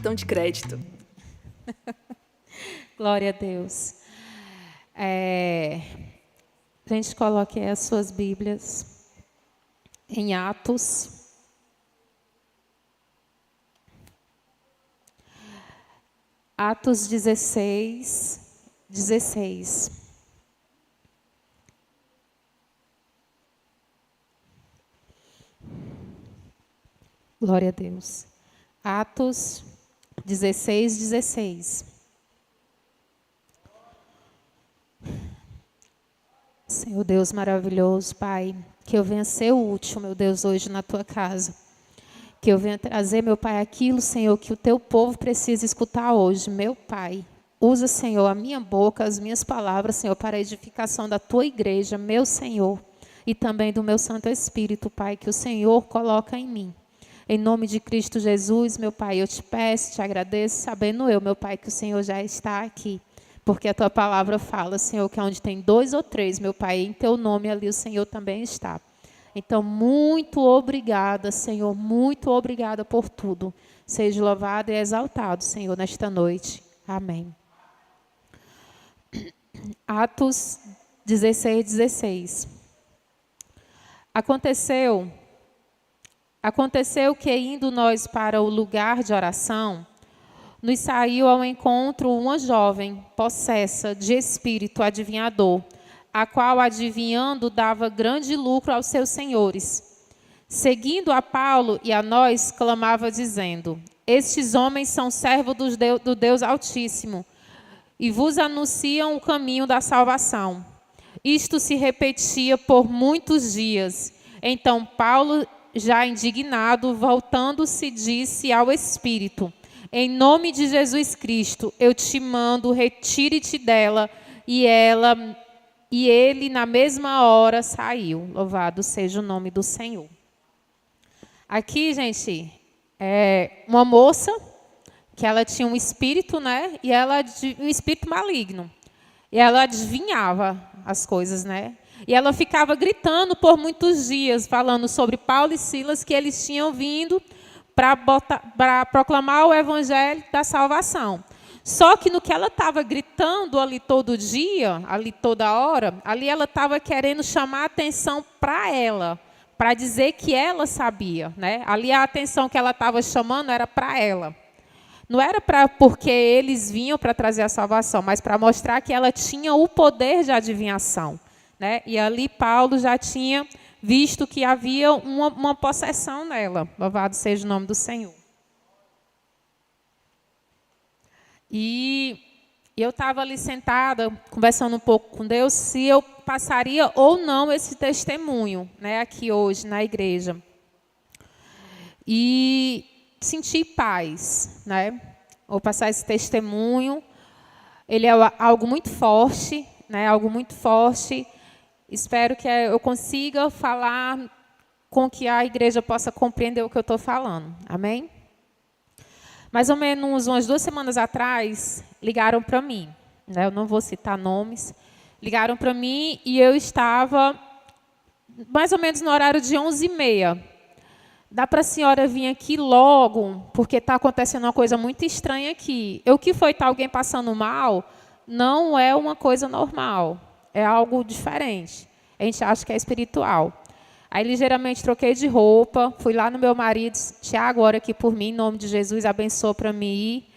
cartão de crédito. Glória a Deus. Gente, coloque aí as suas Bíblias em Atos. Atos 16, 16. Glória a Deus. Atos 16, 16. Senhor Deus maravilhoso, Pai, que eu venha ser útil, meu Deus, hoje na Tua casa. Que eu venha trazer, meu Pai, aquilo, Senhor, que o Teu povo precisa escutar hoje, meu Pai. Usa, Senhor, a minha boca, as minhas palavras, Senhor, para a edificação da Tua igreja, meu Senhor, e também do meu Santo Espírito, Pai, que o Senhor coloca em mim. Em nome de Cristo Jesus, meu Pai, eu te peço, te agradeço, sabendo eu, meu Pai, que o Senhor já está aqui. Porque a Tua palavra fala, Senhor, que onde tem 2 ou 3, meu Pai, em Teu nome ali o Senhor também está. Então, muito obrigada, Senhor, muito obrigada por tudo. Seja louvado e exaltado, Senhor, nesta noite. Amém. Atos 16, 16. Aconteceu que, indo nós para o lugar de oração, nos saiu ao encontro uma jovem, possessa de espírito adivinhador, a qual, adivinhando, dava grande lucro aos seus senhores. Seguindo a Paulo e a nós, clamava, dizendo: Estes homens são servos do Deus Altíssimo, e vos anunciam o caminho da salvação. Isto se repetia por muitos dias. Então Paulo, já indignado, voltando-se, disse ao Espírito: Em nome de Jesus Cristo, eu te mando, retire-te dela. E ele, na mesma hora, saiu. Louvado seja o nome do Senhor. Aqui, gente, é uma moça que ela tinha um espírito, né? E um espírito maligno. E ela adivinhava as coisas, né? E ela ficava gritando por muitos dias, falando sobre Paulo e Silas, que eles tinham vindo para proclamar o evangelho da salvação. Só que no que ela estava gritando ali todo dia, ali toda hora, ali ela estava querendo chamar a atenção para ela, para dizer que ela sabia, né? Ali a atenção que ela estava chamando era para ela. Não era porque eles vinham para trazer a salvação, mas para mostrar que ela tinha o poder de adivinhação, né? E ali Paulo já tinha visto que havia uma possessão nela. Louvado seja o nome do Senhor. E eu estava ali sentada, conversando um pouco com Deus, se eu passaria ou não esse testemunho, né, aqui hoje na igreja. E senti paz, né? Vou passar esse testemunho. Ele é algo muito forte, né? Algo muito forte. Espero que eu consiga falar com que a igreja possa compreender o que eu estou falando. Amém? Mais ou menos umas 2 semanas atrás, ligaram para mim, né? Eu não vou citar nomes. Ligaram para mim e eu estava mais ou menos no horário de 11h30. Dá para a senhora vir aqui logo, porque está acontecendo uma coisa muito estranha aqui. O que foi? Está alguém passando mal? Não é uma coisa normal, é algo diferente. A gente acha que é espiritual. Aí, ligeiramente, troquei de roupa, fui lá no meu marido, disse: Tiago, ora aqui por mim, em nome de Jesus, abençoa para mim ir.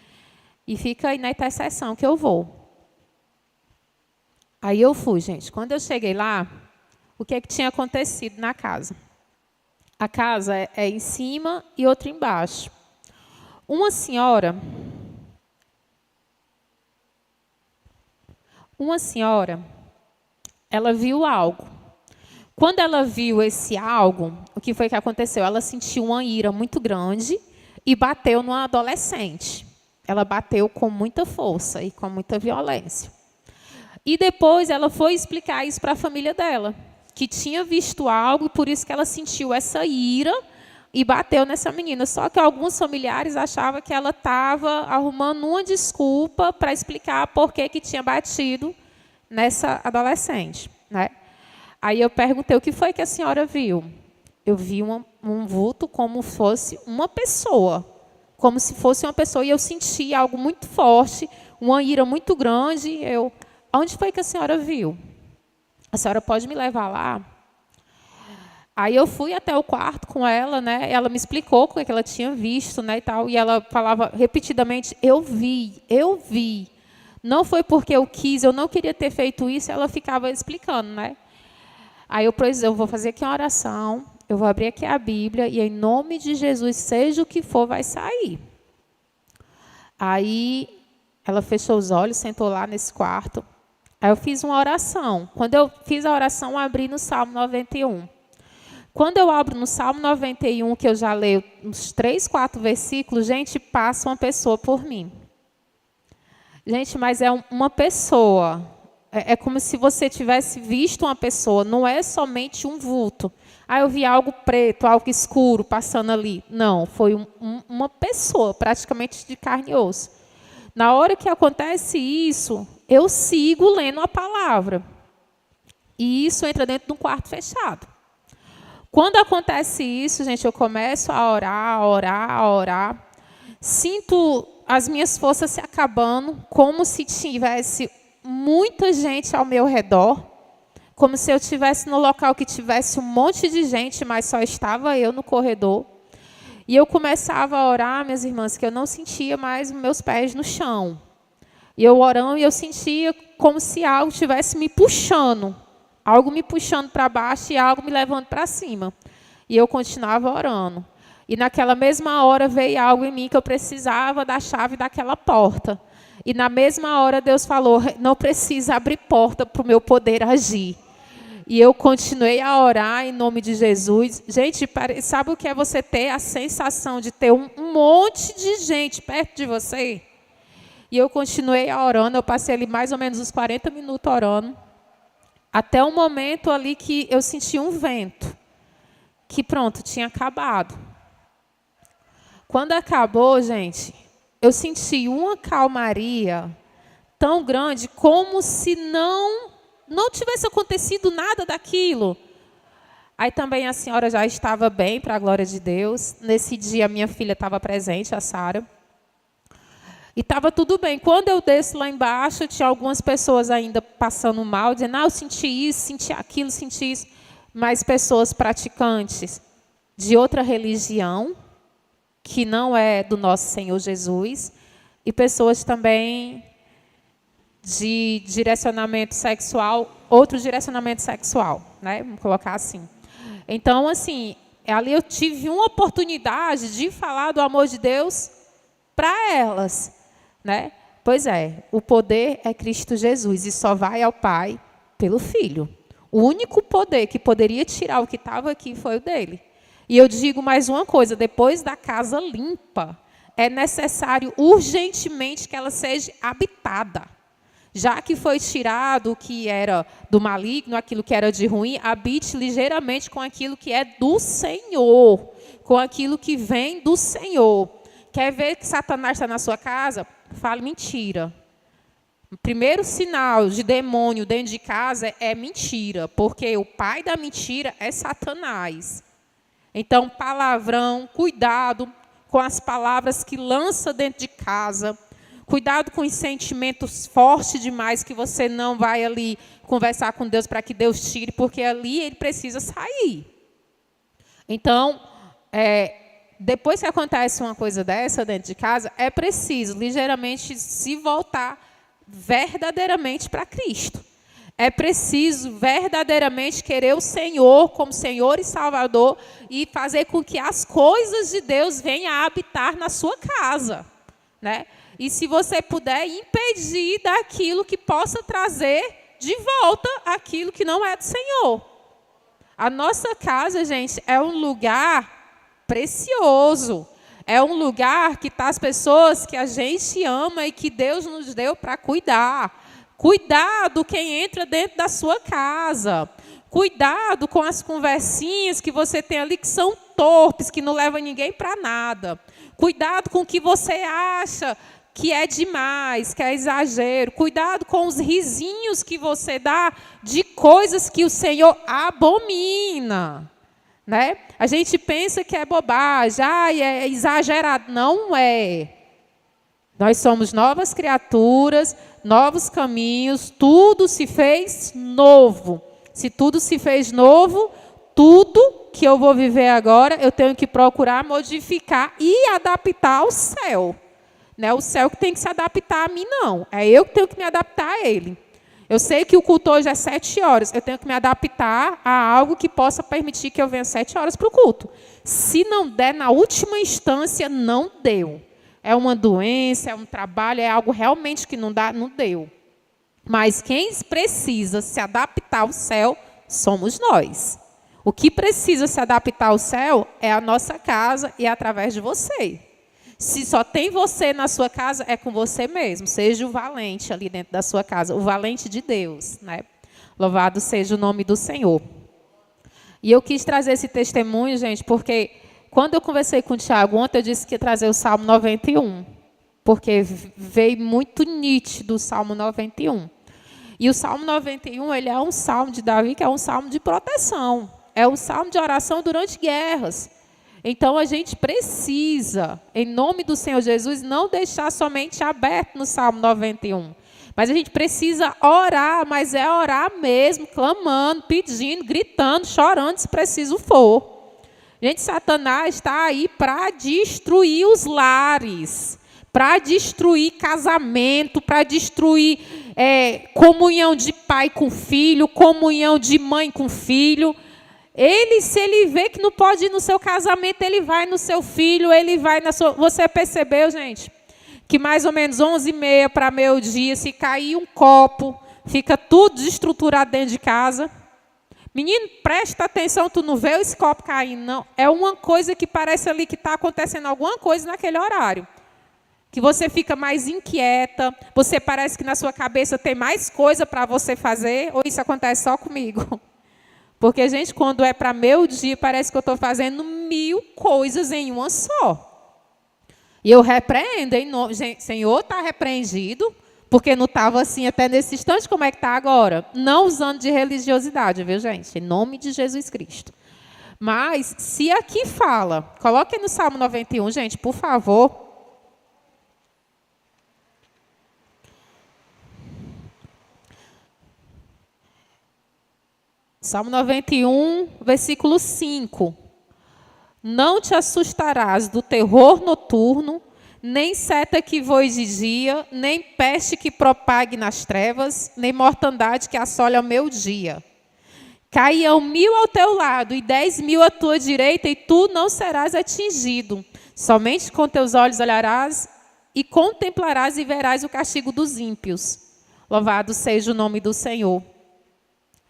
E fica aí na intercessão que eu vou. Aí eu fui, gente. Quando eu cheguei lá, o que tinha acontecido na casa? A casa é em cima e outra embaixo. Uma senhora, ela viu algo. Quando ela viu esse algo, o que foi que aconteceu? Ela sentiu uma ira muito grande e bateu numa adolescente. Ela bateu com muita força e com muita violência. E depois ela foi explicar isso para a família dela, que tinha visto algo e por isso que ela sentiu essa ira e bateu nessa menina. Só que alguns familiares achavam que ela estava arrumando uma desculpa para explicar por que tinha batido nessa adolescente, né? Aí eu perguntei: o que foi que a senhora viu? Eu vi um vulto como fosse uma pessoa, como se fosse uma pessoa, e eu senti algo muito forte, uma ira muito grande. Onde foi que a senhora viu? A senhora pode me levar lá? Aí eu fui até o quarto com ela, né? Ela me explicou o que ela tinha visto, né, e tal, e ela falava repetidamente: eu vi, eu vi. Não foi porque eu quis, eu não queria ter feito isso. Ela ficava explicando, né? Aí eu vou fazer aqui uma oração, eu vou abrir aqui a Bíblia e em nome de Jesus, seja o que for, vai sair. Aí ela fechou os olhos, sentou lá nesse quarto. Aí eu fiz uma oração. Quando eu fiz a oração, eu abri no Salmo 91. Quando eu abro no Salmo 91, que eu já leio uns 3, 4 versículos, gente, passa uma pessoa por mim. Gente, mas é uma pessoa. É como se você tivesse visto uma pessoa, não é somente um vulto. Eu vi algo preto, algo escuro passando ali. Não, foi uma pessoa, praticamente de carne e osso. Na hora que acontece isso, eu sigo lendo a palavra. E isso entra dentro de um quarto fechado. Quando acontece isso, gente, eu começo a orar, a orar, a orar. Sinto as minhas forças se acabando, como se tivesse muita gente ao meu redor, como se eu estivesse no local que tivesse um monte de gente, mas só estava eu no corredor. E eu começava a orar, minhas irmãs, que eu não sentia mais meus pés no chão. E eu orando, e eu sentia como se algo estivesse me puxando. Algo me puxando para baixo e algo me levando para cima. E eu continuava orando. E naquela mesma hora veio algo em mim que eu precisava da chave daquela porta. E na mesma hora Deus falou: não precisa abrir porta para o meu poder agir. E eu continuei a orar em nome de Jesus. Gente, sabe o que é você ter a sensação de ter um monte de gente perto de você? E eu continuei a orando, eu passei ali mais ou menos uns 40 minutos orando. Até o momento ali que eu senti um vento. Que pronto, tinha acabado. Quando acabou, gente, eu senti uma calmaria tão grande, como se não tivesse acontecido nada daquilo. Aí também a senhora já estava bem, para a glória de Deus. Nesse dia, a minha filha estava presente, a Sara. E estava tudo bem. Quando eu desço lá embaixo, tinha algumas pessoas ainda passando mal, dizendo: eu senti isso, senti aquilo, senti isso. Mas pessoas praticantes de outra religião, que não é do nosso Senhor Jesus, e pessoas também de direcionamento sexual, outro direcionamento sexual, né? Vamos colocar assim. Então, assim, ali eu tive uma oportunidade de falar do amor de Deus para elas, né? Pois é, o poder é Cristo Jesus e só vai ao Pai pelo Filho. O único poder que poderia tirar o que estava aqui foi o dele. E eu digo mais uma coisa: depois da casa limpa, é necessário urgentemente que ela seja habitada. Já que foi tirado o que era do maligno, aquilo que era de ruim, habite ligeiramente com aquilo que é do Senhor, com aquilo que vem do Senhor. Quer ver que Satanás está na sua casa? Fale mentira. O primeiro sinal de demônio dentro de casa é mentira, porque o pai da mentira é Satanás. Então, palavrão, cuidado com as palavras que lança dentro de casa. Cuidado com os sentimentos fortes demais que você não vai ali conversar com Deus para que Deus tire, porque ali ele precisa sair. Então, depois que acontece uma coisa dessa dentro de casa, é preciso ligeiramente se voltar verdadeiramente para Cristo. É preciso verdadeiramente querer o Senhor como Senhor e Salvador e fazer com que as coisas de Deus venham a habitar na sua casa, né? E se você puder, impedir daquilo que possa trazer de volta aquilo que não é do Senhor. A nossa casa, gente, é um lugar precioso. É um lugar que está as pessoas que a gente ama e que Deus nos deu para cuidar. Cuidado quem entra dentro da sua casa. Cuidado com as conversinhas que você tem ali que são torpes, que não levam ninguém para nada. Cuidado com o que você acha que é demais, que é exagero. Cuidado com os risinhos que você dá de coisas que o Senhor abomina. né? A gente pensa que é bobagem, é exagerado. Não é. Nós somos novas criaturas, novos caminhos, tudo se fez novo. Se tudo se fez novo, tudo que eu vou viver agora, eu tenho que procurar modificar e adaptar ao céu. Não é o céu que tem que se adaptar a mim, não. É eu que tenho que me adaptar a ele. Eu sei que o culto hoje é 7 horas. Eu tenho que me adaptar a algo que possa permitir que eu venha 7 horas para o culto. Se não der, na última instância, não deu. É uma doença, é um trabalho, é algo realmente que não dá, não deu. Mas quem precisa se adaptar ao céu somos nós. O que precisa se adaptar ao céu é a nossa casa e é através de você. Se só tem você na sua casa, é com você mesmo. Seja o valente ali dentro da sua casa, o valente de Deus, né? Louvado seja o nome do Senhor. E eu quis trazer esse testemunho, gente, porque quando eu conversei com o Tiago ontem, eu disse que ia trazer o Salmo 91, porque veio muito nítido o Salmo 91. E o Salmo 91, ele é um salmo de Davi, que é um salmo de proteção. É um salmo de oração durante guerras. Então, a gente precisa, em nome do Senhor Jesus, não deixar somente aberto no Salmo 91. Mas a gente precisa orar, mas é orar mesmo, clamando, pedindo, gritando, chorando, se preciso for. Gente, Satanás está aí para destruir os lares, para destruir casamento, para destruir comunhão de pai com filho, comunhão de mãe com filho. Se ele vê que não pode ir no seu casamento, ele vai no seu filho, ele vai na sua... Você percebeu, gente, que mais ou menos 11h30 para meio-dia, se cair um copo, fica tudo desestruturado dentro de casa? Menino, presta atenção, tu não vê esse copo caindo, não. É uma coisa que parece ali que está acontecendo alguma coisa naquele horário. Que você fica mais inquieta, você parece que na sua cabeça tem mais coisa para você fazer, ou isso acontece só comigo? Porque, gente, quando é para meio-dia, parece que eu estou fazendo 1000 coisas em uma só. E eu repreendo, Senhor, está repreendido, porque não estava assim até nesse instante, como é que está agora? Não usando de religiosidade, viu, gente? Em nome de Jesus Cristo. Mas, se aqui fala, coloque no Salmo 91, gente, por favor. Salmo 91, versículo 5. Não te assustarás do terror noturno, nem seta que voe de dia, nem peste que propague nas trevas, nem mortandade que assole ao meio-dia. Cairão 1000 ao teu lado e 10.000 à tua direita, e tu não serás atingido. Somente com teus olhos olharás e contemplarás e verás o castigo dos ímpios. Louvado seja o nome do Senhor.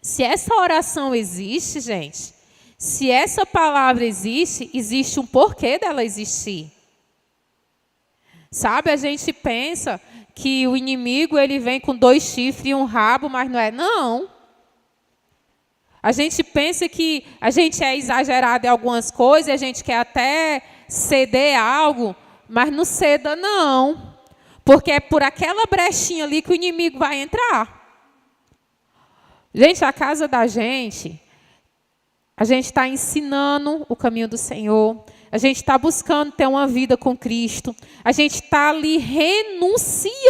Se essa oração existe, gente, se essa palavra existe, existe um porquê dela existir. Sabe, a gente pensa que o inimigo ele vem com 2 chifres e um rabo, mas não é. Não. A gente pensa que a gente é exagerado em algumas coisas, a gente quer até ceder algo, mas não ceda, não. Porque é por aquela brechinha ali que o inimigo vai entrar. Gente, a casa da gente, a gente está ensinando o caminho do Senhor, a gente está buscando ter uma vida com Cristo, a gente está ali renunciando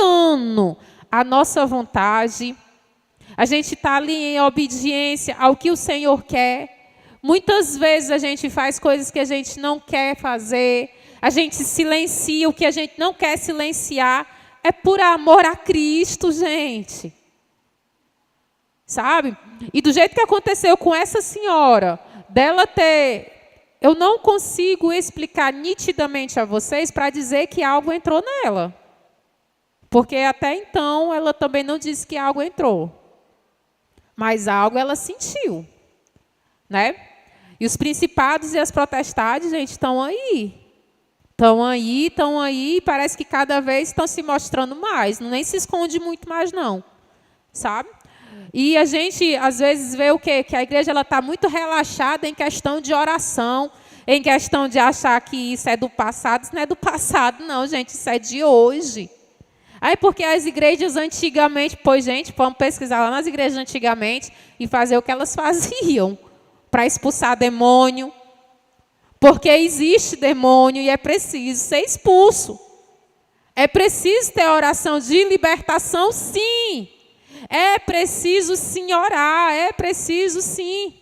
à nossa vontade, a gente está ali em obediência ao que o Senhor quer. Muitas vezes a gente faz coisas que a gente não quer fazer, a gente silencia o que a gente não quer silenciar, é por amor a Cristo, gente. Sabe? E do jeito que aconteceu com essa senhora, dela ter... Eu não consigo explicar nitidamente a vocês para dizer que algo entrou nela. Porque até então ela também não disse que algo entrou. Mas algo ela sentiu. Né? E os principados e as potestades, gente, estão aí. Estão aí, e parece que cada vez estão se mostrando mais. Nem se esconde muito mais, não. Sabe? E a gente, às vezes, vê o quê? Que a igreja está muito relaxada em questão de oração, em questão de achar que isso é do passado. Isso não é do passado, não, gente. Isso é de hoje. Aí, porque as igrejas antigamente... Pois, gente, vamos pesquisar lá nas igrejas antigamente e fazer o que elas faziam. para expulsar demônio. Porque existe demônio e é preciso ser expulso. É preciso ter oração de libertação, sim. É preciso sim orar, é preciso sim.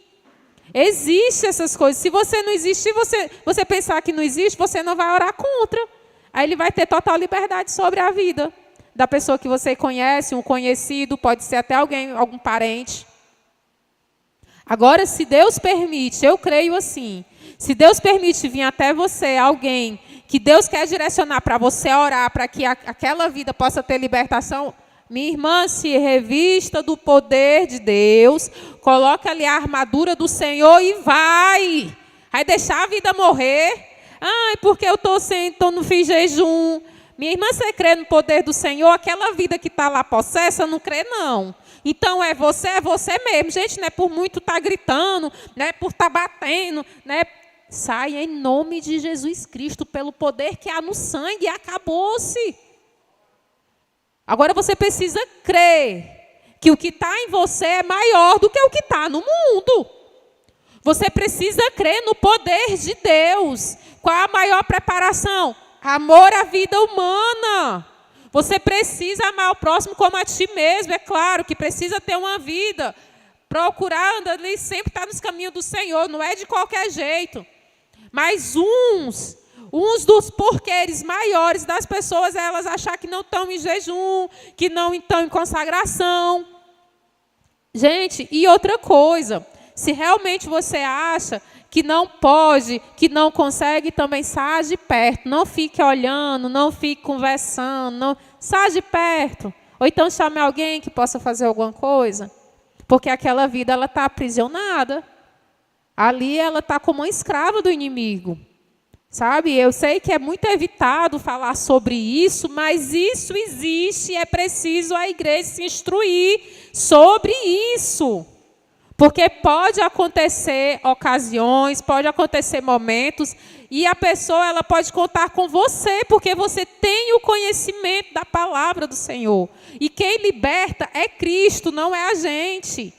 Existem essas coisas. Se você não existir, você pensar que não existe, você não vai orar contra. Aí ele vai ter total liberdade sobre a vida da pessoa que você conhece, um conhecido, pode ser até alguém, algum parente. Agora, se Deus permite, eu creio assim, se Deus permite vir até você alguém que Deus quer direcionar para você orar, para que aquela vida possa ter libertação, minha irmã, se revista do poder de Deus, coloca ali a armadura do Senhor e vai. Vai deixar a vida morrer. Ai, porque eu não fiz jejum. Minha irmã, você crê no poder do Senhor? Aquela vida que está lá possessa, não crê não. Então é você mesmo. Gente, não é por muito estar gritando, não é por estar batendo, não é... Saia em nome de Jesus Cristo, pelo poder que há no sangue, e acabou-se. Agora você precisa crer que o que está em você é maior do que o que está no mundo. Você precisa crer no poder de Deus. Qual a maior preparação? Amor à vida humana. Você precisa amar o próximo como a ti mesmo. É claro que precisa ter uma vida. Procurar andar ali, sempre estar nos caminhos do Senhor. Não é de qualquer jeito. Mas uns dos porquês maiores das pessoas é elas achar que não estão em jejum, que não estão em consagração. Gente, e outra coisa, se realmente você acha que não pode, que não consegue, também sai de perto. Não fique olhando, não fique conversando, não, sai de perto. Ou então chame alguém que possa fazer alguma coisa. Porque aquela vida ela está aprisionada. Ali ela está como uma escrava do inimigo. Sabe? Eu sei que é muito evitado falar sobre isso, mas isso existe e é preciso a igreja se instruir sobre isso. Porque pode acontecer ocasiões, pode acontecer momentos, e a pessoa ela pode contar com você, porque você tem o conhecimento da palavra do Senhor. E quem liberta é Cristo, não é a gente.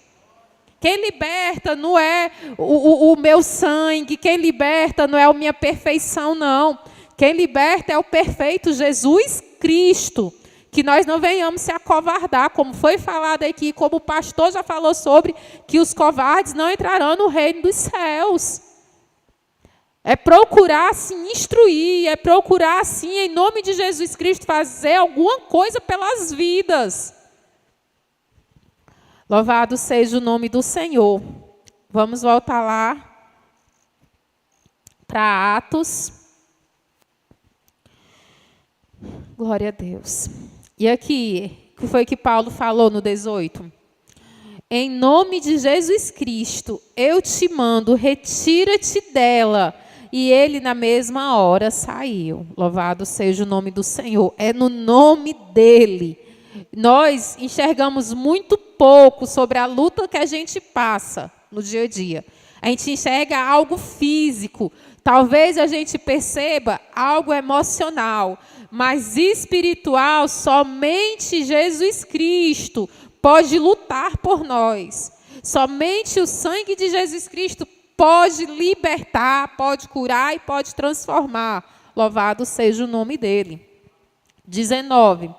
Quem liberta não é o meu sangue, quem liberta não é a minha perfeição, não. Quem liberta é o perfeito Jesus Cristo. Que nós não venhamos se acovardar, como foi falado aqui, como o pastor já falou sobre, que os covardes não entrarão no reino dos céus. É procurar se instruir, é procurar, sim, em nome de Jesus Cristo, fazer alguma coisa pelas vidas. Louvado seja o nome do Senhor. Vamos voltar lá para Atos. Glória a Deus. E aqui, o que foi que Paulo falou no 18? Em nome de Jesus Cristo, eu te mando, retira-te dela. E ele, na mesma hora, saiu. Louvado seja o nome do Senhor. É no nome dele. Nós enxergamos muito pouco sobre a luta que a gente passa no dia a dia. A gente enxerga algo físico. Talvez a gente perceba algo emocional. Mas espiritual, somente Jesus Cristo pode lutar por nós. Somente o sangue de Jesus Cristo pode libertar, pode curar e pode transformar. Louvado seja o nome dele. 19.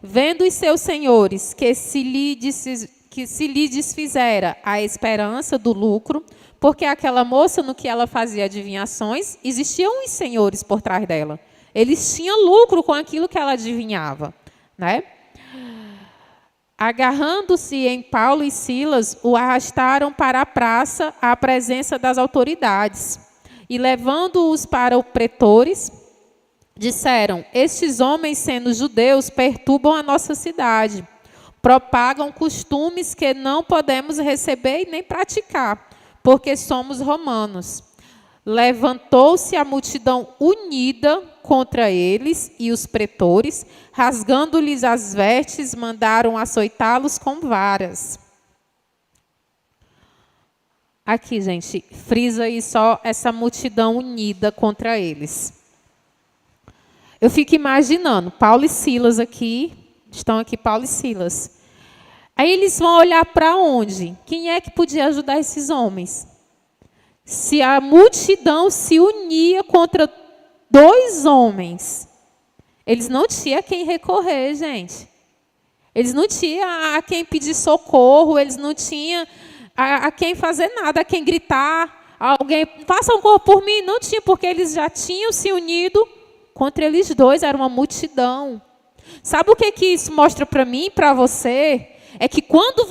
Vendo os seus senhores que se lhe desfizera a esperança do lucro, porque aquela moça, no que ela fazia adivinhações, existiam os senhores por trás dela. Eles tinham lucro com aquilo que ela adivinhava, né? Agarrando-se em Paulo e Silas, o arrastaram para a praça à presença das autoridades. E levando-os para os pretores, disseram: estes homens, sendo judeus, perturbam a nossa cidade. Propagam costumes que não podemos receber e nem praticar, porque somos romanos. Levantou-se a multidão unida contra eles e os pretores, rasgando-lhes as vestes, mandaram açoitá-los com varas. Aqui, gente, frisa aí só essa multidão unida contra eles. Eu fico imaginando, Paulo e Silas aqui, estão aqui Paulo e Silas. Aí eles vão olhar para onde? Quem é que podia ajudar esses homens? Se a multidão se unia contra 2 homens, eles não tinham a quem recorrer, gente. Eles não tinham a quem pedir socorro, eles não tinham a quem fazer nada, a quem gritar, alguém, faça um corpo por mim. Não tinha, porque eles já tinham se unido contra eles 2, era uma multidão. Sabe o que isso mostra para mim e para você? É que quando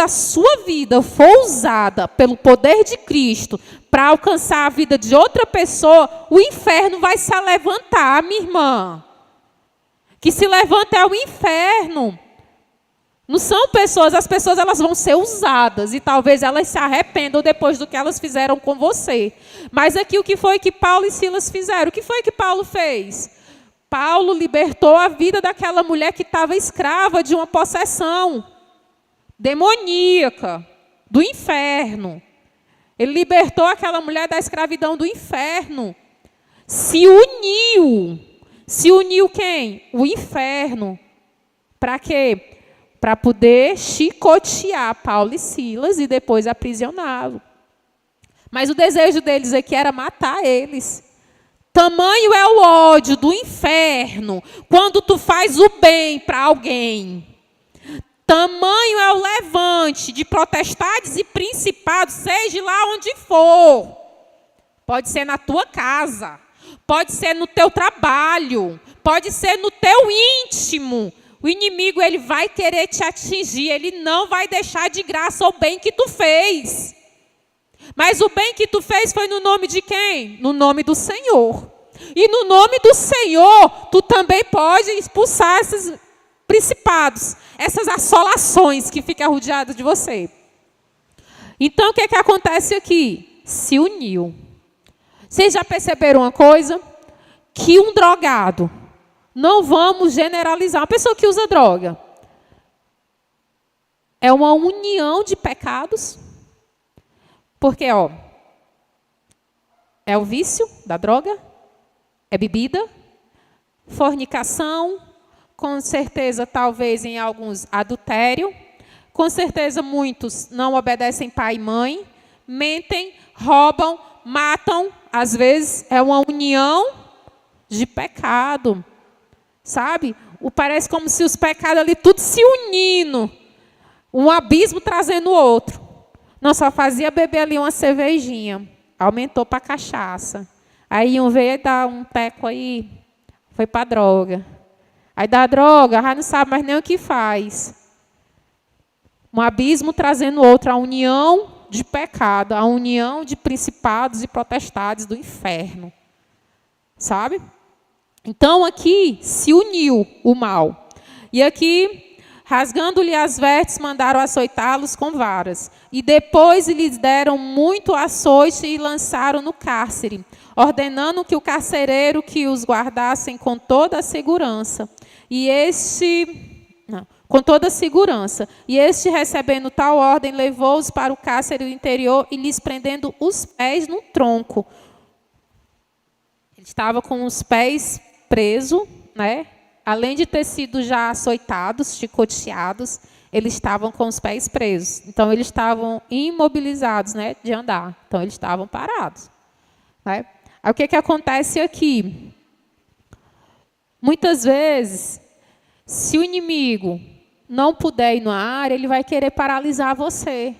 a sua vida for usada pelo poder de Cristo para alcançar a vida de outra pessoa, o inferno vai se levantar, minha irmã. Que se levanta é o inferno. Não são pessoas, as pessoas elas vão ser usadas e talvez elas se arrependam depois do que elas fizeram com você. Mas aqui o que foi que Paulo e Silas fizeram? O que foi que Paulo fez? Paulo libertou a vida daquela mulher que estava escrava de uma possessão demoníaca, do inferno. Ele libertou aquela mulher da escravidão do inferno. Se uniu. Se uniu quem? O inferno. Para quê? Para poder chicotear Paulo e Silas e depois aprisioná-lo. Mas o desejo deles aqui era matar eles. Tamanho é o ódio do inferno quando tu faz o bem para alguém. Tamanho é o levante de potestades e principados, seja lá onde for. Pode ser na tua casa, pode ser no teu trabalho, pode ser no teu íntimo. O inimigo ele vai querer te atingir, ele não vai deixar de graça o bem que tu fez. Mas o bem que tu fez foi no nome de quem? No nome do Senhor. E no nome do Senhor, tu também pode expulsar esses principados, essas assolações que ficam rodeadas de você. Então, o que acontece aqui? Se uniu. Vocês já perceberam uma coisa? Que um drogado, não vamos generalizar, uma pessoa que usa droga, é uma união de pecados. Porque, é o vício da droga, é bebida, fornicação, com certeza, talvez em alguns, adultério. Com certeza, muitos não obedecem pai e mãe, mentem, roubam, matam. Às vezes, é uma união de pecado. Sabe? Parece como se os pecados ali, tudo se unindo. Um abismo trazendo o outro. Não, só fazia beber ali uma cervejinha. Aumentou para cachaça. Aí um veio dar um teco aí, foi para droga. Aí dá droga, já não sabe mais nem o que faz. Um abismo trazendo outro, a união de pecado, a união de principados e potestades do inferno. Sabe? Então aqui se uniu o mal. E aqui, rasgando-lhe as vestes, mandaram açoitá-los com varas. E depois lhes deram muito açoite e lançaram no cárcere, ordenando que o carcereiro que os guardassem com toda a segurança. Com toda a segurança. E este, recebendo tal ordem, levou-os para o cárcere do interior e lhes prendendo os pés no tronco. Ele estava com os pés presos, né? Além de ter sido já açoitados, chicoteados, eles estavam com os pés presos. Então, eles estavam imobilizados, né, de andar. Então, eles estavam parados. Né? Aí, o que acontece aqui? Muitas vezes, se o inimigo não puder ir na área, ele vai querer paralisar você.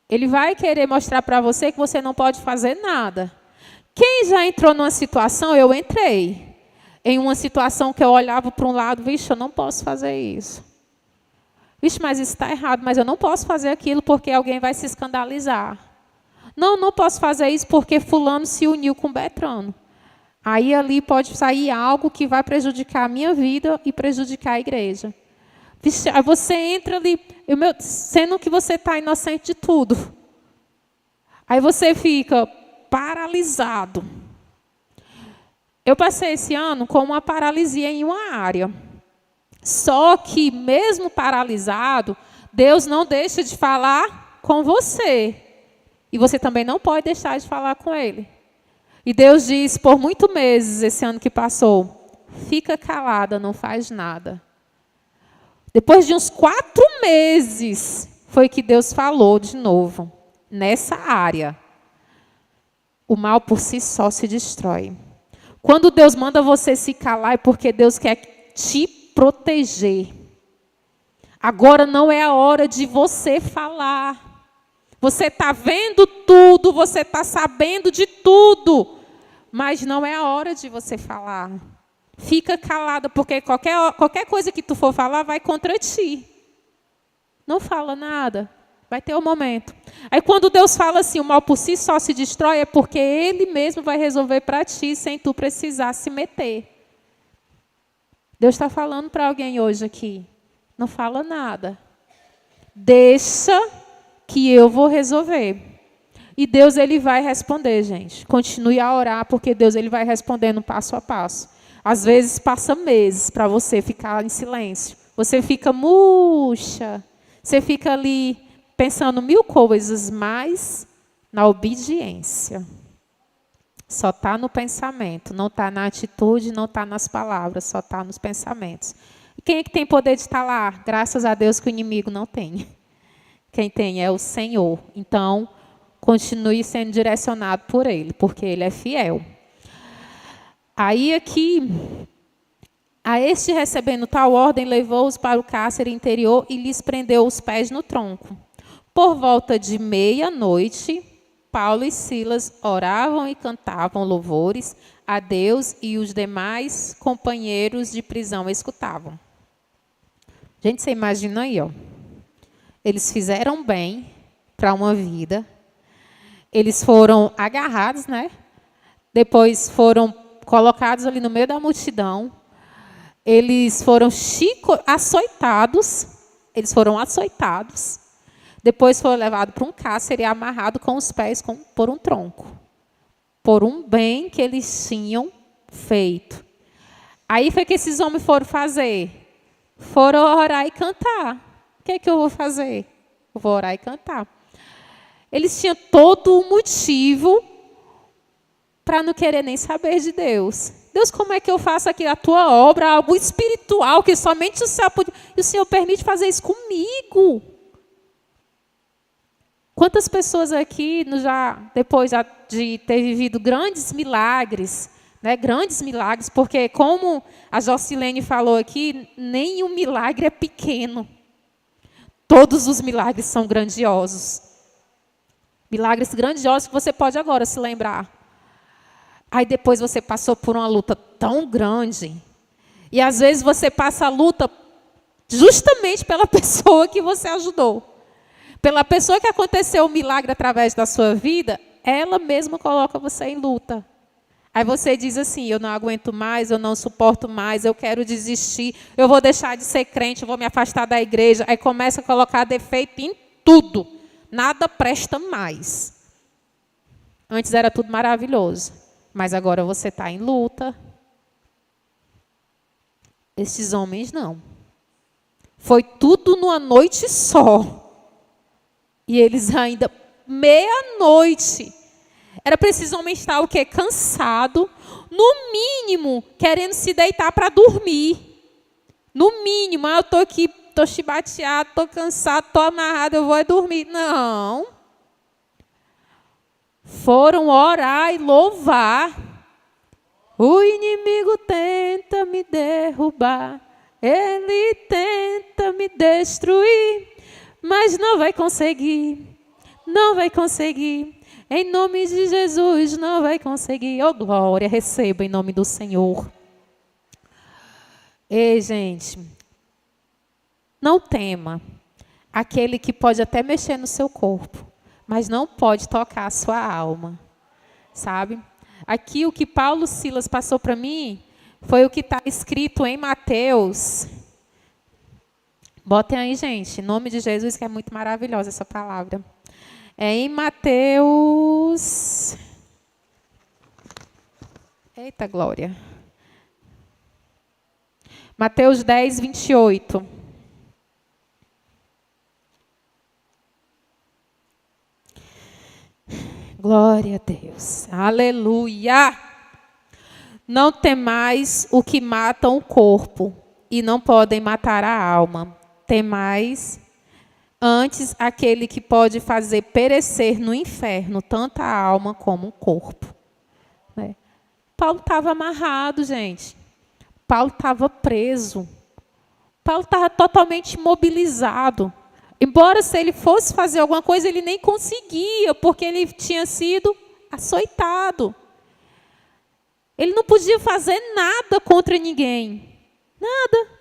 Ele vai querer mostrar para você que você não pode fazer nada. Quem já entrou numa situação, eu entrei, em uma situação que eu olhava para um lado, vixe, eu não posso fazer isso. Vixe, mas isso está errado, mas eu não posso fazer aquilo porque alguém vai se escandalizar. Não posso fazer isso porque fulano se uniu com Betrano. Aí ali pode sair algo que vai prejudicar a minha vida e prejudicar a igreja. Vixe, aí você entra ali, sendo que você está inocente de tudo. Aí você fica paralisado. Eu passei esse ano com uma paralisia em uma área. Só que, mesmo paralisado, Deus não deixa de falar com você. E você também não pode deixar de falar com Ele. E Deus disse, por muitos meses, esse ano que passou, fica calada, não faz nada. Depois de uns 4 meses, foi que Deus falou de novo. nessa área, o mal por si só se destrói. Quando Deus manda você se calar, é porque Deus quer te proteger. Agora não é a hora de você falar. Você está vendo tudo, você está sabendo de tudo, mas não é a hora de você falar. Fica calada, porque qualquer coisa que tu for falar vai contra ti. Não fala nada. Vai ter um momento. Aí quando Deus fala assim, o mal por si só se destrói, é porque Ele mesmo vai resolver para ti, sem tu precisar se meter. Deus está falando para alguém hoje aqui. Não fala nada. Deixa que eu vou resolver. E Deus, Ele vai responder, gente. Continue a orar, porque Deus, Ele vai respondendo passo a passo. Às vezes passa meses para você ficar em silêncio. Você fica murcha. Você fica ali pensando 1000 coisas, mas na obediência. Só está no pensamento, não está na atitude, não está nas palavras, só está nos pensamentos. E quem é que tem poder de estar lá? Graças a Deus que o inimigo não tem. Quem tem é o Senhor. Então, continue sendo direcionado por Ele, porque Ele é fiel. Aí aqui, a este recebendo tal ordem, levou-os para o cárcere interior e lhes prendeu os pés no tronco. Por volta de meia-noite, Paulo e Silas oravam e cantavam louvores a Deus e os demais companheiros de prisão escutavam. Gente, você imagina aí, ó. Eles fizeram bem para uma vida. Eles foram agarrados, né? Depois foram colocados ali no meio da multidão. Eles foram açoitados. Eles foram açoitados. Depois foram levados para um cárcere e amarrados com os pés por um tronco. Por um bem que eles tinham feito. Aí foi que esses homens foram fazer. Foram orar e cantar. O que é que eu vou fazer? Eu vou orar e cantar. Eles tinham todo o motivo para não querer nem saber de Deus. Deus, como é que eu faço aqui a tua obra, algo espiritual que somente o Senhor pode... E o Senhor permite fazer isso comigo. Quantas pessoas aqui, depois de ter vivido grandes milagres, né, grandes milagres, porque como a Jocilene falou aqui, nenhum milagre é pequeno. Todos os milagres são grandiosos. Milagres grandiosos que você pode agora se lembrar. Aí depois você passou por uma luta tão grande. E às vezes você passa a luta justamente pela pessoa que você ajudou. Pela pessoa que aconteceu o milagre através da sua vida, ela mesma coloca você em luta. Aí você diz assim, eu não aguento mais, eu não suporto mais, eu quero desistir, eu vou deixar de ser crente, eu vou me afastar da igreja. Aí começa a colocar defeito em tudo. Nada presta mais. Antes era tudo maravilhoso, mas agora você está em luta. Esses homens não. Foi tudo numa noite só. E eles ainda, meia-noite. Era para esses homens estar o quê? Cansado. No mínimo, querendo se deitar para dormir. No mínimo, eu estou aqui, estou chibateado, estou cansado, estou amarrado, eu vou dormir. Não. Foram orar e louvar. O inimigo tenta me derrubar. Ele tenta me destruir. Mas não vai conseguir. Não vai conseguir. Em nome de Jesus, não vai conseguir. Oh, glória, receba em nome do Senhor. Ei, gente, não tema aquele que pode até mexer no seu corpo, mas não pode tocar a sua alma, sabe? Aqui o que Paulo e Silas passou para mim foi o que está escrito em Mateus. Botem aí, gente, em nome de Jesus, que é muito maravilhosa essa palavra. É em Mateus... Eita, glória. Mateus 10, 28. Glória a Deus. Aleluia. Não temais o que matam o corpo e não podem matar a alma. Temais Antes, aquele que pode fazer perecer no inferno tanto a alma como o corpo. Né? Paulo estava amarrado, gente. Paulo estava preso. Paulo estava totalmente imobilizado. Embora se ele fosse fazer alguma coisa, ele nem conseguia, porque ele tinha sido açoitado. Ele não podia fazer nada contra ninguém. Nada.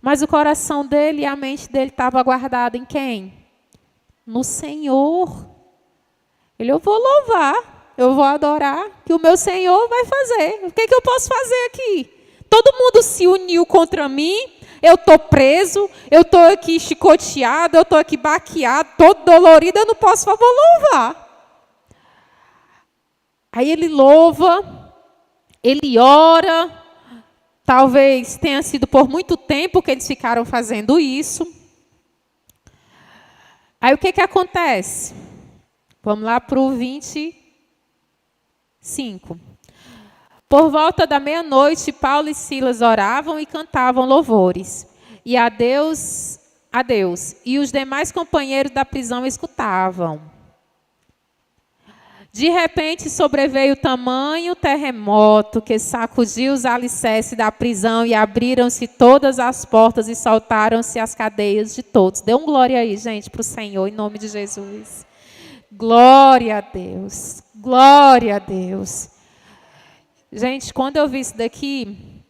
Mas o coração dele e a mente dele estavam guardados em quem? No Senhor. Eu vou louvar, eu vou adorar, que o meu Senhor vai fazer. O que eu posso fazer aqui? Todo mundo se uniu contra mim, eu estou preso, eu estou aqui chicoteado, eu estou aqui baqueado, todo dolorido, eu não posso, vou louvar. Aí ele louva, ele ora. Talvez tenha sido por muito tempo que eles ficaram fazendo isso. Aí o que acontece? Vamos lá para o 25. Por volta da meia-noite, Paulo e Silas oravam e cantavam louvores. E a Deus. E os demais companheiros da prisão escutavam. De repente sobreveio tamanho terremoto que sacudiu os alicerces da prisão e abriram-se todas as portas e soltaram-se as cadeias de todos. Dê um glória aí, gente, para o Senhor, em nome de Jesus. Glória a Deus, glória a Deus. Gente, quando eu vi isso daqui,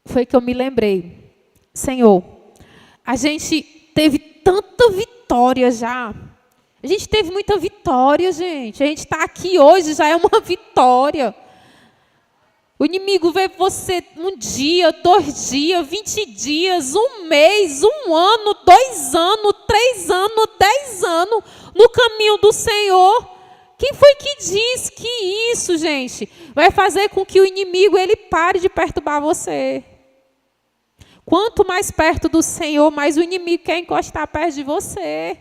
foi que eu me lembrei. Senhor, a gente teve tanta vitória já. A gente teve muita vitória, gente. A gente está aqui hoje, já é uma vitória. O inimigo vê você um dia, 2 dias, 20 dias, 1 mês, 1 ano, 2 anos, 3 anos, 10 anos no caminho do Senhor. Quem foi que diz que isso, gente, vai fazer com que o inimigo ele pare de perturbar você? Quanto mais perto do Senhor, mais o inimigo quer encostar perto de você.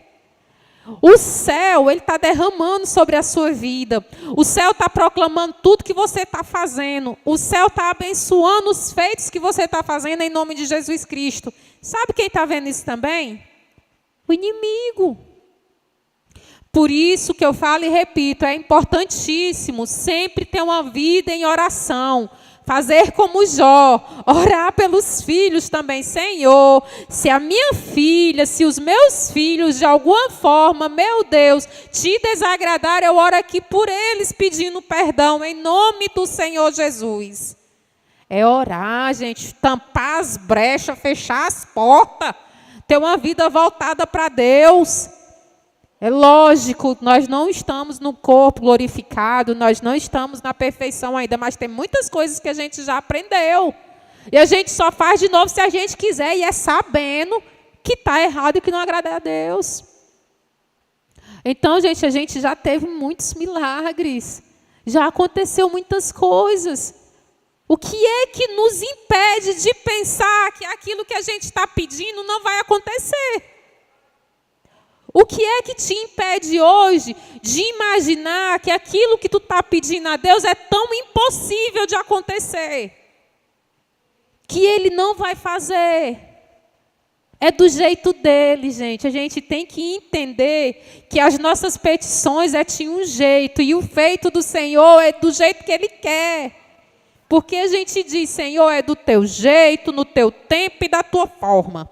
O céu, ele está derramando sobre a sua vida. O céu está proclamando tudo que você está fazendo. O céu está abençoando os feitos que você está fazendo em nome de Jesus Cristo. Sabe quem está vendo isso também? O inimigo. Por isso que eu falo e repito, é importantíssimo sempre ter uma vida em oração. Fazer como Jó, orar pelos filhos também. Senhor, se a minha filha, se os meus filhos, de alguma forma, meu Deus, te desagradar, eu oro aqui por eles pedindo perdão, em nome do Senhor Jesus. É orar, gente, tampar as brechas, fechar as portas, ter uma vida voltada para Deus. É lógico, nós não estamos no corpo glorificado, nós não estamos na perfeição ainda, mas tem muitas coisas que a gente já aprendeu. E a gente só faz de novo se a gente quiser, e é sabendo que está errado e que não agrada a Deus. Então, gente, a gente já teve muitos milagres, já aconteceu muitas coisas. O que é que nos impede de pensar que aquilo que a gente está pedindo não vai acontecer? O que é que te impede hoje de imaginar que aquilo que tu está pedindo a Deus é tão impossível de acontecer? Que Ele não vai fazer. É do jeito dele, gente. A gente tem que entender que as nossas petições é de um jeito e o feito do Senhor é do jeito que Ele quer. Porque a gente diz, Senhor, é do teu jeito, no teu tempo e da tua forma.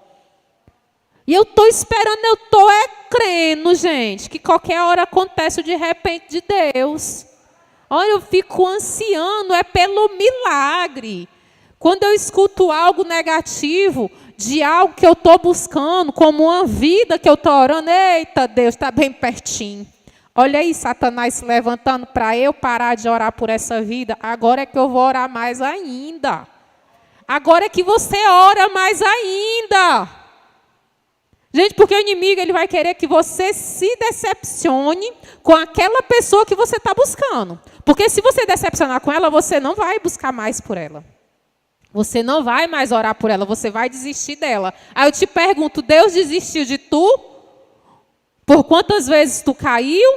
E eu estou esperando, eu estou crendo, gente, que qualquer hora acontece de repente de Deus. Olha, eu fico ansiando, é pelo milagre. Quando eu escuto algo negativo, de algo que eu estou buscando, como uma vida que eu estou orando, eita, Deus, está bem pertinho. Olha aí, Satanás se levantando para eu parar de orar por essa vida. Agora é que eu vou orar mais ainda. Agora é que você ora mais ainda. Gente, porque o inimigo ele vai querer que você se decepcione com aquela pessoa que você está buscando. Porque se você decepcionar com ela, você não vai buscar mais por ela. Você não vai mais orar por ela, você vai desistir dela. Aí eu te pergunto, Deus desistiu de tu? Por quantas vezes tu caiu?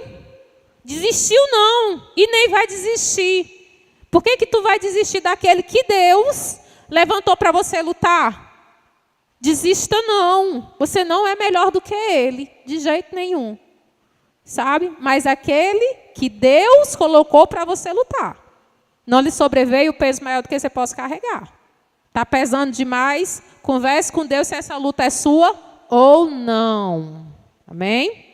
Desistiu não, e nem vai desistir. Por que tu vai desistir daquele que Deus levantou para você lutar? Desista não. Você não é melhor do que ele, de jeito nenhum. Sabe? Mas aquele que Deus colocou para você lutar. Não lhe sobreveio o peso maior do que você possa carregar. Está pesando demais? Converse com Deus se essa luta é sua ou não. Amém?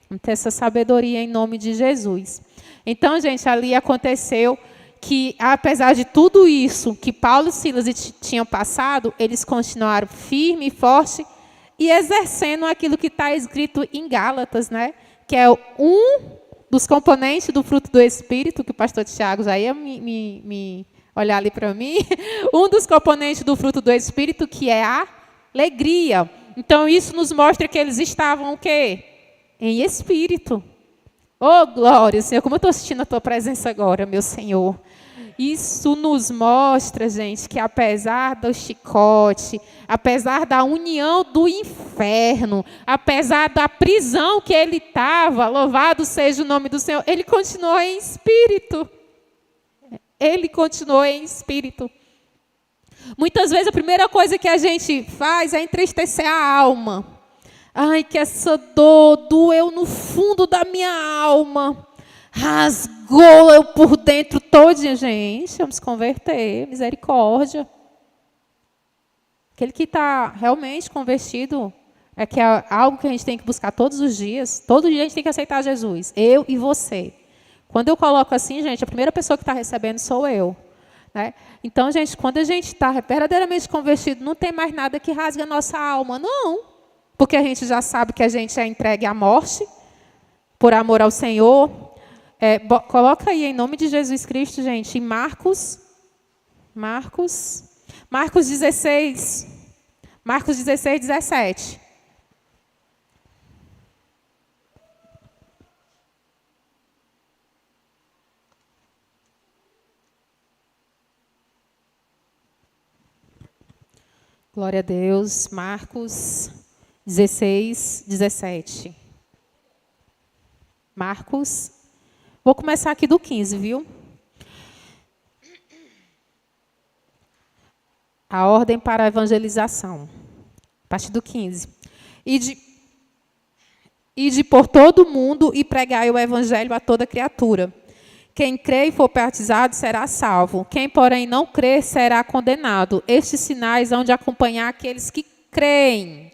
Vamos ter essa sabedoria em nome de Jesus. Então, gente, ali aconteceu que, apesar de tudo isso que Paulo e Silas tinham passado, eles continuaram firme e forte e exercendo aquilo que está escrito em Gálatas, né? Que é um dos componentes do fruto do Espírito, que o pastor Tiago já ia me olhar ali para mim, um dos componentes do fruto do Espírito, que é a alegria. Então, isso nos mostra que eles estavam o quê? Em espírito. Oh, glória, Senhor, como eu estou assistindo a Tua presença agora, meu Senhor. Isso nos mostra, gente, que apesar do chicote, apesar da união do inferno, apesar da prisão que ele estava, louvado seja o nome do Senhor, ele continuou em espírito. Ele continuou em espírito. Muitas vezes a primeira coisa que a gente faz é entristecer a alma. Ai, que essa dor doeu no fundo da minha alma. Rasgou eu por dentro todinha. Gente, vamos se converter. Misericórdia. Aquele que está realmente convertido é que é algo que a gente tem que buscar todos os dias. Todo dia a gente tem que aceitar Jesus. Eu e você. Quando eu coloco assim, gente, a primeira pessoa que está recebendo sou eu. Né? Então, gente, quando a gente está verdadeiramente convertido, não tem mais nada que rasgue a nossa alma. Não. Porque a gente já sabe que a gente é entregue à morte, por amor ao Senhor. Coloca aí, em nome de Jesus Cristo, gente, em Marcos 16. Marcos 16, 17. Glória a Deus. Marcos 16, 17. Marcos. Vou começar aqui do 15, viu? A ordem para a evangelização. A partir do 15. Ide por todo o mundo e pregai o evangelho a toda criatura. Quem crê e for batizado será salvo. Quem, porém, não crê será condenado. Estes sinais hão de acompanhar aqueles que creem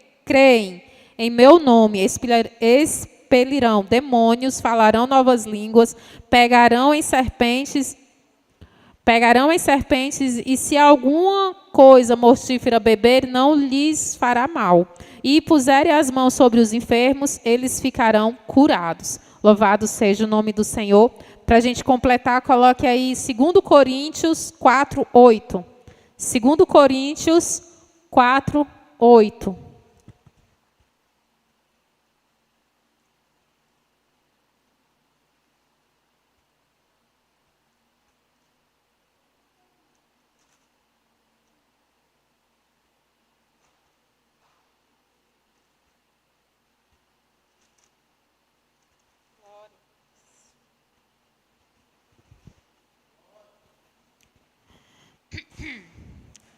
em meu nome, expelirão demônios, falarão novas línguas, pegarão em serpentes, e se alguma coisa mortífera beber, não lhes fará mal. E puserem as mãos sobre os enfermos, eles ficarão curados. Louvado seja o nome do Senhor. Para a gente completar, coloque aí 2 Coríntios 4, 8. 2 Coríntios 4, 8.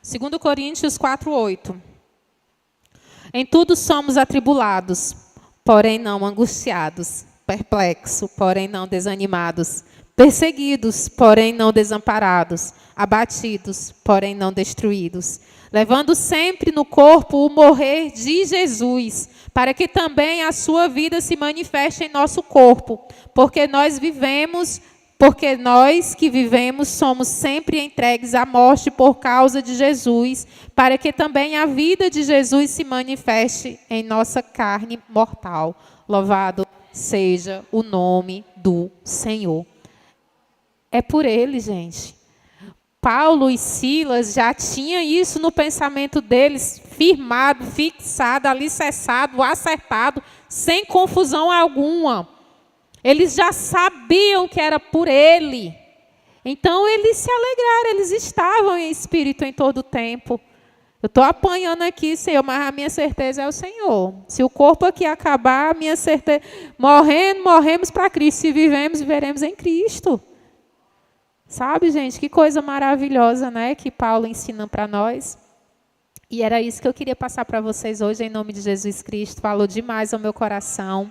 Segundo Coríntios 4, 8. Em tudo somos atribulados, porém não angustiados, perplexos, porém não desanimados, perseguidos, porém não desamparados, abatidos, porém não destruídos, levando sempre no corpo o morrer de Jesus, para que também a sua vida se manifeste em nosso corpo, porque nós que vivemos somos sempre entregues à morte por causa de Jesus, para que também a vida de Jesus se manifeste em nossa carne mortal. Louvado seja o nome do Senhor. É por ele, gente. Paulo e Silas já tinham isso no pensamento deles, firmado, fixado, alicerçado, acertado, sem confusão alguma. Eles já sabiam que era por ele. Então, eles se alegraram, eles estavam em espírito em todo o tempo. Eu estou apanhando aqui, Senhor, mas a minha certeza é o Senhor. Se o corpo aqui acabar, a minha certeza... morremos para Cristo. Se vivemos, viveremos em Cristo. Sabe, gente, que coisa maravilhosa, né, que Paulo ensina para nós. E era isso que eu queria passar para vocês hoje, em nome de Jesus Cristo. Falou demais ao meu coração,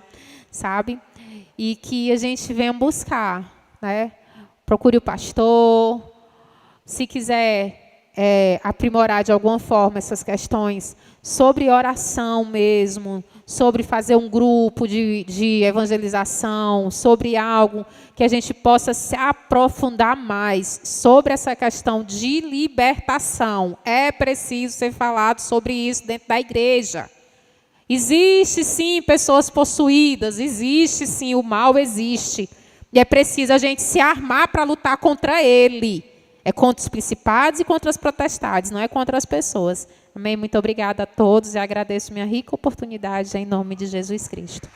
sabe? E que a gente venha buscar, né? Procure o pastor. Se quiser aprimorar de alguma forma essas questões sobre oração mesmo, sobre fazer um grupo de evangelização, sobre algo que a gente possa se aprofundar mais sobre essa questão de libertação. É preciso ser falado sobre isso dentro da igreja. Existe sim pessoas possuídas, existe sim, o mal existe. E é preciso a gente se armar para lutar contra ele. É contra os principados e contra as potestades, não é contra as pessoas. Amém? Muito obrigada a todos e agradeço minha rica oportunidade em nome de Jesus Cristo.